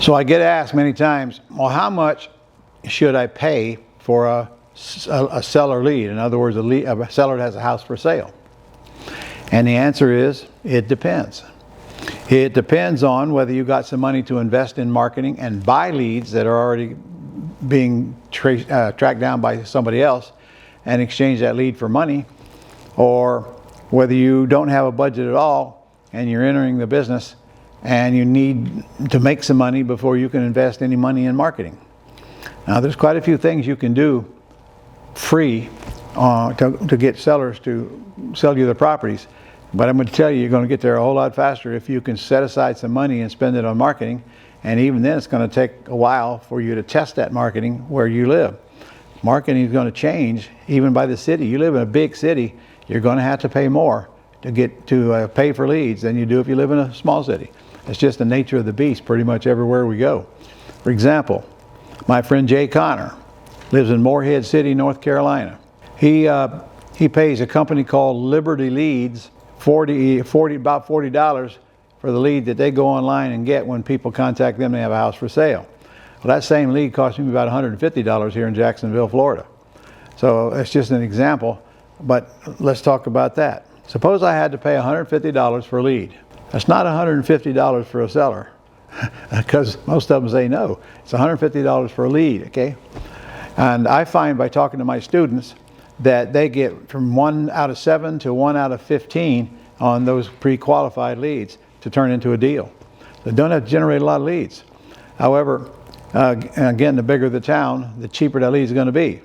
So I get asked many times, well, how much should I pay for a seller lead? In other words, a seller that has a house for sale. And the answer is, it depends. It depends on whether you got some money to invest in marketing and buy leads that are already being tracked down by somebody else and exchange that lead for money, or whether you don't have a budget at all and you're entering the business and you need to make some money before you can invest any money in marketing. Now, there's quite a few things you can do free to get sellers to sell you their properties, but I'm going to tell you, you're going to get there a whole lot faster if you can set aside some money and spend it on marketing. And even then, it's going to take a while for you to test that marketing where you live. Marketing is going to change even by the city. You live in a big city, you're going to have to pay more to pay for leads than you do if you live in a small city. It's just the nature of the beast pretty much everywhere we go. For example, my friend Jay Connor lives in Morehead City, North Carolina. He pays a company called Liberty Leads about $40 for the lead that they go online and get when people contact them they have a house for sale. Well, that same lead cost me about $150 here in Jacksonville, Florida. So it's just an example, but let's talk about that. Suppose I had to pay $150 for a lead. That's not $150 for a seller, because most of them say no. It's $150 for a lead, okay? And I find by talking to my students that they get from 1 out of 7 to 1 out of 15 on those pre-qualified leads to turn into a deal. They don't have to generate a lot of leads. However, again, the bigger the town, the cheaper that lead is going to be.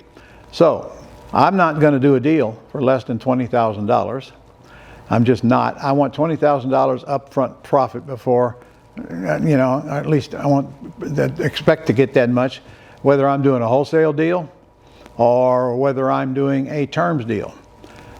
So I'm not going to do a deal for less than $20,000. I'm just not. I want $20,000 upfront profit before, at least I expect to get that much, whether I'm doing a wholesale deal or whether I'm doing a terms deal.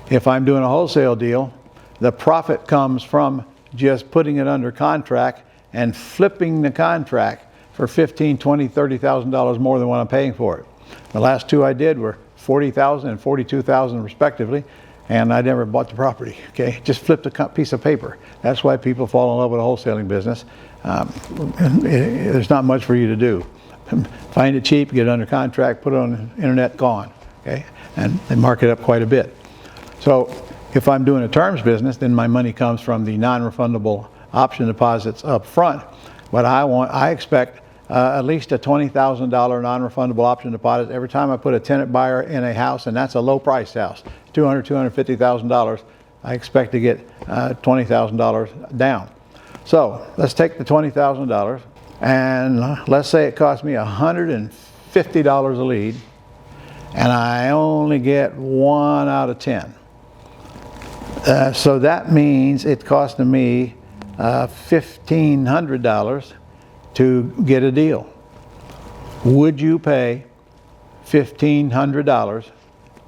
If I'm doing a wholesale deal, the profit comes from just putting it under contract and flipping the contract for $15,000, $20,000, $30,000 more than what I'm paying for it. The last two I did were $40,000 and $42,000 respectively, and I never bought the property, okay? Just flipped a piece of paper. That's why people fall in love with a wholesaling business. There's not much for you to do. Find it cheap, get it under contract, put it on the internet, gone, okay? And they mark it up quite a bit. So if I'm doing a terms business, then my money comes from the non-refundable option deposits up front. But I expect at least a $20,000 non-refundable option deposit every time I put a tenant buyer in a house, and that's a low-priced house, $200,000, $250,000. I expect to get $20,000 down. So let's take the $20,000, and let's say it cost me $150 a lead, and I only get 1 out of 10. So that means it cost me $1,500 to get a deal. Would you pay $1,500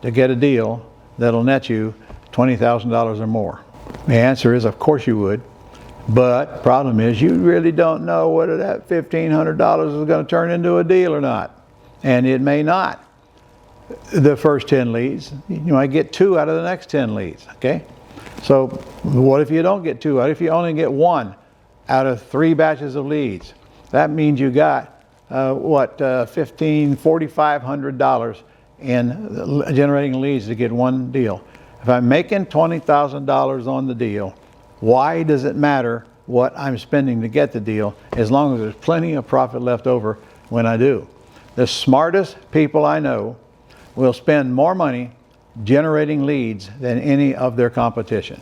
to get a deal that'll net you $20,000 or more? The answer is, of course you would. But the problem is, you really don't know whether that $1,500 is going to turn into a deal or not. And it may not. The first 10 leads, you might get 2 out of the next 10 leads, okay? So what if you don't get 2? What if you only get 1 out of 3 batches of leads? That means you got $4,500 in generating leads to get one deal. If I'm making $20,000 on the deal, why does it matter what I'm spending to get the deal, as long as there's plenty of profit left over when I do? The smartest people I know will spend more money generating leads than any of their competition.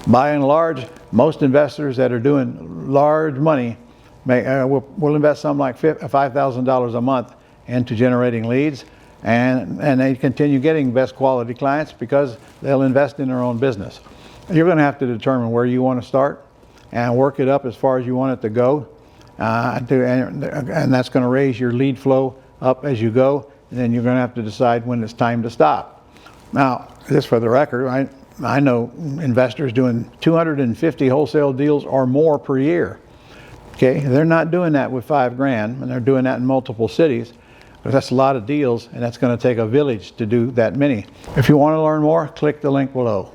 By and large, most investors that are doing large money will invest something like $5,000 a month into generating leads, and they continue getting best quality clients because they'll invest in their own business. You're going to have to determine where you want to start and work it up as far as you want it to go, and that's going to raise your lead flow up as you go, and then you're going to have to decide when it's time to stop. Now, just for the record, I know investors doing 250 wholesale deals or more per year. Okay, they're not doing that with $5,000, and they're doing that in multiple cities. But that's a lot of deals, and that's going to take a village to do that many. If you want to learn more, click the link below.